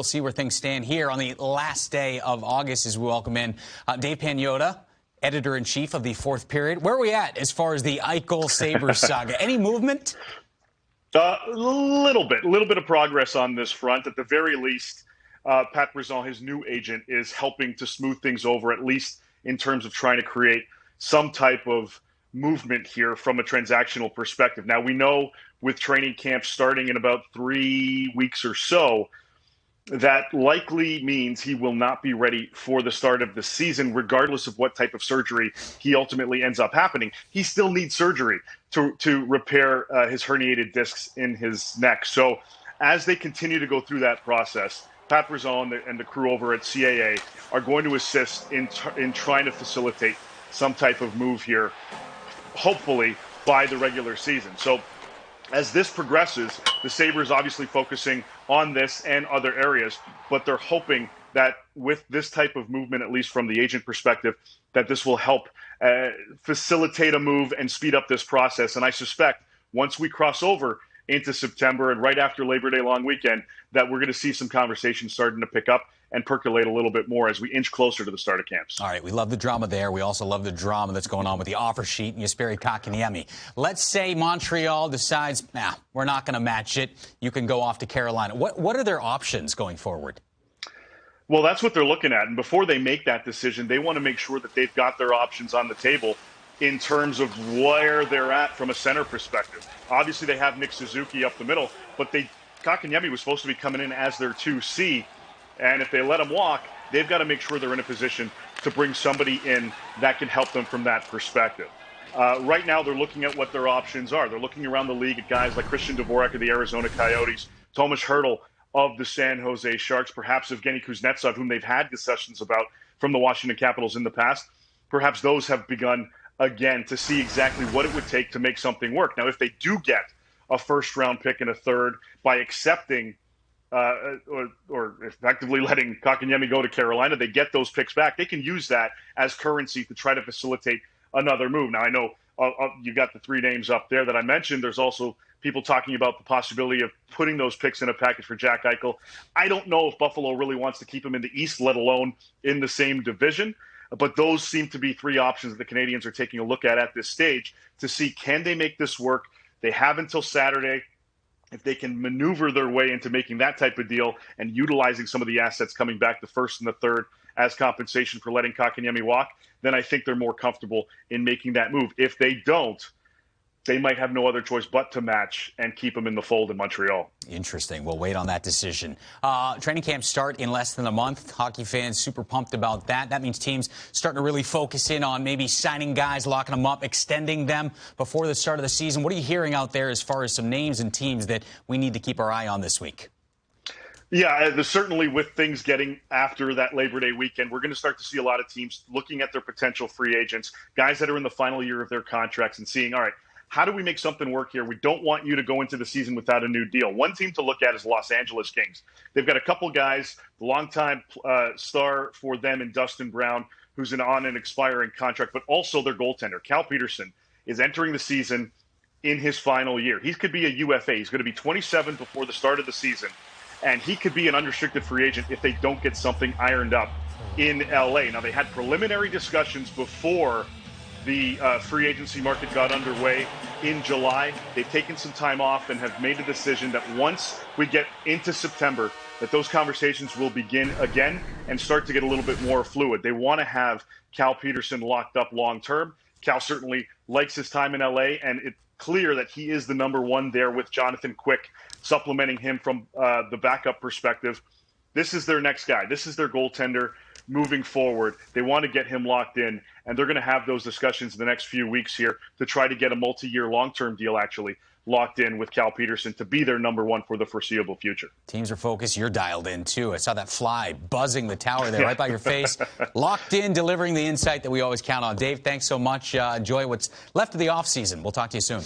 We'll see where things stand here on the last day of August as we welcome in Dave Pagnotta, editor-in-chief of the Fourth Period. Where are we at as far as the Eichel Sabres saga? Any movement? A little bit of progress on this front. At the very least, Pat Brisson, his new agent, is helping to smooth things over, at least in terms of trying to create some type of movement here from a transactional perspective. Now, we know with training camp starting in about 3 weeks or so, that likely means he will not be ready for the start of the season, regardless of what type of surgery he ultimately ends up happening. He still needs surgery to repair his herniated discs in his neck. So as they continue to go through that process, Pat Brisson and the crew over at CAA are going to assist in trying to facilitate some type of move here, hopefully by the regular season. So as this progresses, the Sabres obviously focusing on this and other areas, but they're hoping that with this type of movement, at least from the agent perspective, that this will help facilitate a move and speed up this process. And I suspect once we cross over into September and right after Labor Day long weekend, that we're going to see some conversations starting to pick up and percolate a little bit more as we inch closer to the start of camps. All right, we love the drama there. We also love the drama that's going on with the offer sheet and Jesperi Kotkaniemi. Let's say Montreal decides, we're not going to match it. You can go off to Carolina. What are their options going forward? Well, that's what they're looking at. And before they make that decision, they want to make sure that they've got their options on the table in terms of where they're at from a center perspective. Obviously, they have Nick Suzuki up the middle, but Kotkaniemi was supposed to be coming in as their 2C. And if they let him walk, they've got to make sure they're in a position to bring somebody in that can help them from that perspective. Right now, they're looking at what their options are. They're looking around the league at guys like Christian Dvorak of the Arizona Coyotes, Tomas Hertl of the San Jose Sharks, perhaps Evgeny Kuznetsov, whom they've had discussions about from the Washington Capitals in the past. Perhaps those have begun again to see exactly what it would take to make something work. Now, if they do get a first-round pick and a third by accepting or effectively letting Kotkaniemi go to Carolina, they get those picks back. They can use that as currency to try to facilitate another move. Now, I know you got the three names up there that I mentioned. There's also people talking about the possibility of putting those picks in a package for Jack Eichel. I don't know if Buffalo really wants to keep him in the East, let alone in the same division. But those seem to be three options that the Canadians are taking a look at this stage to see, can they make this work? They have until Saturday. If they can maneuver their way into making that type of deal and utilizing some of the assets coming back, the first and the third, as compensation for letting Kotkaniemi walk, then I think they're more comfortable in making that move. If they don't, they might have no other choice but to match and keep him in the fold in Montreal. Interesting. We'll wait on that decision. Training camps start in less than a month. Hockey fans super pumped about that. That means teams starting to really focus in on maybe signing guys, locking them up, extending them before the start of the season. What are you hearing out there as far as some names and teams that we need to keep our eye on this week? Yeah, certainly with things getting after that Labor Day weekend, we're going to start to see a lot of teams looking at their potential free agents, guys that are in the final year of their contracts and seeing, all right, how do we make something work here? We don't want you to go into the season without a new deal. One team to look at is Los Angeles Kings. They've got a couple guys, the longtime star for them in Dustin Brown, who's on an expiring contract, but also their goaltender, Cal Peterson, is entering the season in his final year. He could be a UFA. He's going to be 27 before the start of the season, and he could be an unrestricted free agent if they don't get something ironed up in L.A. Now, they had preliminary discussions before the free agency market got underway in July. They've taken some time off and have made a decision that once we get into September, that those conversations will begin again and start to get a little bit more fluid. They want to have Cal Peterson locked up long-term. Cal certainly likes his time in LA, and it's clear that he is the number one there with Jonathan Quick supplementing him from the backup perspective. This is their next guy. This is their goaltender moving forward. They want to get him locked in, and they're going to have those discussions in the next few weeks here to try to get a multi-year long-term deal actually locked in with Cal Peterson to be their number one for the foreseeable future. Teams are focused. You're dialed in, too. I saw that fly buzzing the tower there right by your face. Locked in, delivering the insight that we always count on. Dave, thanks so much. Enjoy what's left of the offseason. We'll talk to you soon.